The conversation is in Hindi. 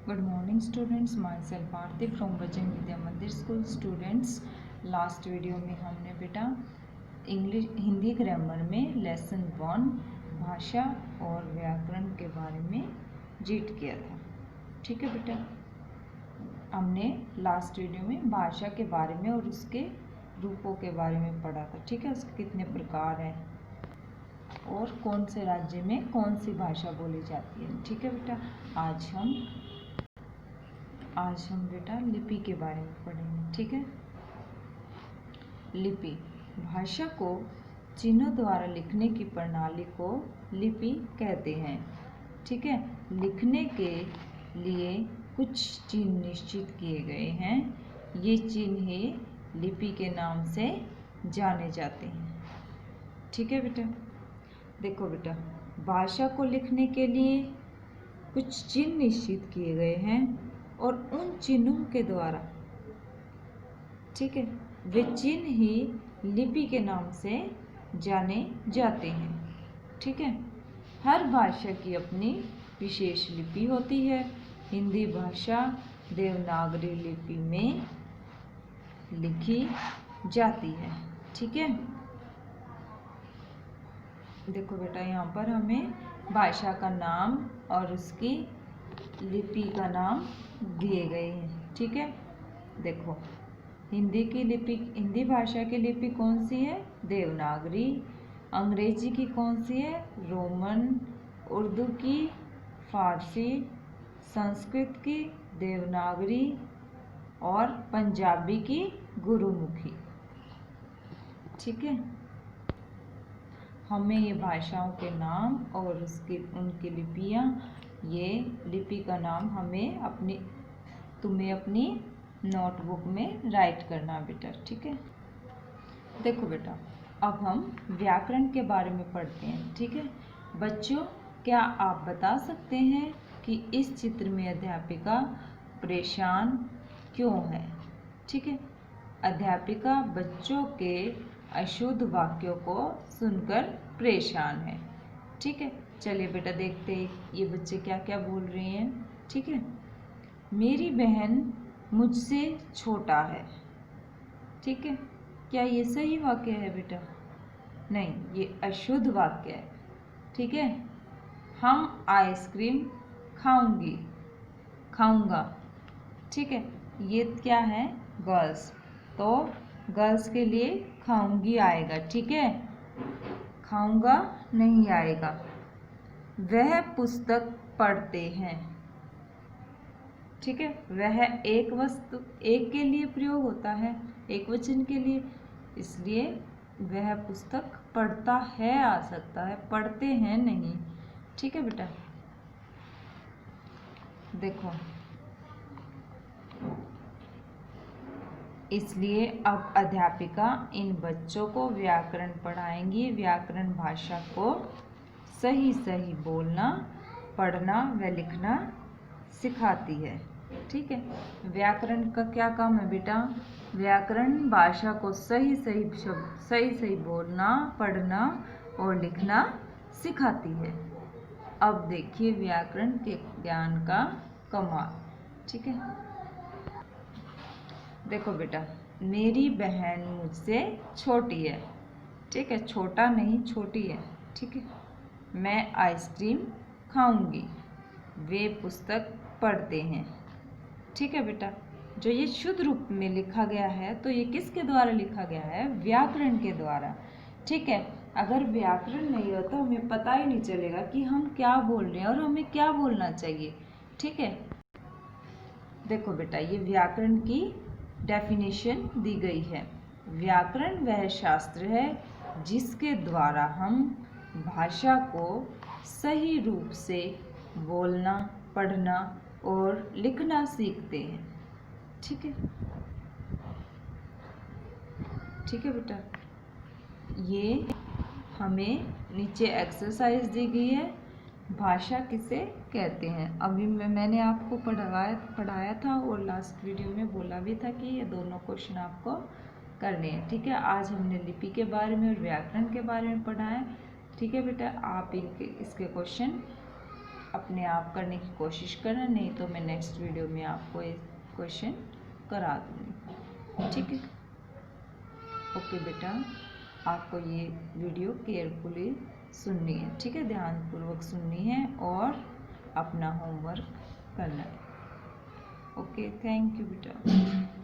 Good morning students, myself Aarti from Bajrang Vidya Mandir School. Students, last video में हमने बेटा हिंदी ग्रामर में लेसन 1 भाषा और व्याकरण के बारे में जीट किया था। ठीक है बेटा, हमने लास्ट वीडियो में भाषा के बारे में और उसके रूपों के बारे में पढ़ा था। ठीक है, उसके कितने प्रकार हैं और कौन से राज्य में कौन सी भाषा बोली जाती है। ठीक है बेटा, आज हम बेटा लिपि के बारे में पढ़ेंगे। ठीक है, लिपि भाषा को चिन्हों द्वारा लिखने की प्रणाली को लिपि कहते हैं। ठीक है, लिखने के लिए कुछ चिन्ह निश्चित किए गए हैं। ये चिन्ह ही लिपि के नाम से जाने जाते हैं। ठीक है बेटा, देखो बेटा, भाषा को लिखने के लिए कुछ चिन्ह निश्चित किए गए हैं और उन चिन्हों के द्वारा, ठीक है, वे चिन्ह ही लिपि के नाम से जाने जाते हैं। ठीक है, हर भाषा की अपनी विशेष लिपि होती है। हिंदी भाषा देवनागरी लिपि में लिखी जाती है। ठीक है, देखो बेटा, यहाँ पर हमें भाषा का नाम और उसकी लिपि का नाम दिए गए हैं। ठीक है, देखो, हिंदी भाषा की लिपि कौन सी है? देवनागरी। अंग्रेजी की कौन सी है? रोमन। उर्दू की फारसी। संस्कृत की देवनागरी और पंजाबी की गुरुमुखी। ठीक है, हमें ये भाषाओं के नाम और उनकी लिपियाँ, ये लिपि का नाम तुम्हें अपनी नोटबुक में राइट करना बेटा। ठीक है, देखो बेटा, अब हम व्याकरण के बारे में पढ़ते हैं। ठीक है बच्चों, क्या आप बता सकते हैं कि इस चित्र में अध्यापिका परेशान क्यों है? ठीक है, अध्यापिका बच्चों के अशुद्ध वाक्यों को सुनकर परेशान है। ठीक है, चलिए बेटा देखते हैं ये बच्चे क्या क्या बोल रहे हैं। ठीक है, मेरी बहन मुझसे छोटा है। ठीक है, क्या ये सही वाक्य है बेटा? नहीं, ये अशुद्ध वाक्य है। ठीक है, हम आइसक्रीम खाऊंगा। ठीक है, ये क्या है? गर्ल्स, तो गर्ल्स के लिए खाऊंगी आएगा। ठीक है, खाऊंगा नहीं आएगा। वह पुस्तक पढ़ते हैं। ठीक है, वह एक के लिए प्रयोग होता है, एक वचन के लिए, इसलिए वह पुस्तक पढ़ता है आ सकता है, पढ़ते हैं नहीं। ठीक है बेटा, देखो, इसलिए अब अध्यापिका इन बच्चों को व्याकरण पढ़ाएंगी। व्याकरण भाषा को सही सही बोलना, पढ़ना व लिखना सिखाती है। ठीक है, व्याकरण का क्या काम है बेटा? व्याकरण भाषा को सही सही बोलना, पढ़ना और लिखना सिखाती है। अब देखिए व्याकरण के ज्ञान का कमाल। ठीक है, देखो बेटा, मेरी बहन मुझसे छोटी है। ठीक है, छोटा नहीं, छोटी है। ठीक है, मैं आइसक्रीम खाऊंगी, वे पुस्तक पढ़ते हैं। ठीक है बेटा, जो ये शुद्ध रूप में लिखा गया है, तो ये किसके द्वारा लिखा गया है? व्याकरण के द्वारा। ठीक है, अगर व्याकरण नहीं हो तो हमें पता ही नहीं चलेगा कि हम क्या बोल रहे हैं और हमें क्या बोलना चाहिए। ठीक है, देखो बेटा, ये व्याकरण की डेफिनेशन दी गई है। व्याकरण वह शास्त्र है जिसके द्वारा हम भाषा को सही रूप से बोलना, पढ़ना और लिखना सीखते हैं। ठीक है, ठीक है बेटा, ये हमें नीचे एक्सरसाइज दी गई है। भाषा किसे कहते हैं? अभी मैंने आपको पढ़ाया था और लास्ट वीडियो में बोला भी था कि ये दोनों क्वेश्चन आपको करने हैं। ठीक है, आज हमने लिपि के बारे में और व्याकरण के बारे में पढ़ा है। ठीक है बेटा, आप इसके क्वेश्चन अपने आप करने की कोशिश करना, नहीं तो मैं नेक्स्ट वीडियो में आपको ये क्वेश्चन करा दूँगी, ठीक है। ओके बेटा, आपको ये वीडियो केयरफुली सुननी है, ठीक है, ध्यानपूर्वक सुननी है और अपना होमवर्क करना है। ओके, थैंक यू बेटा।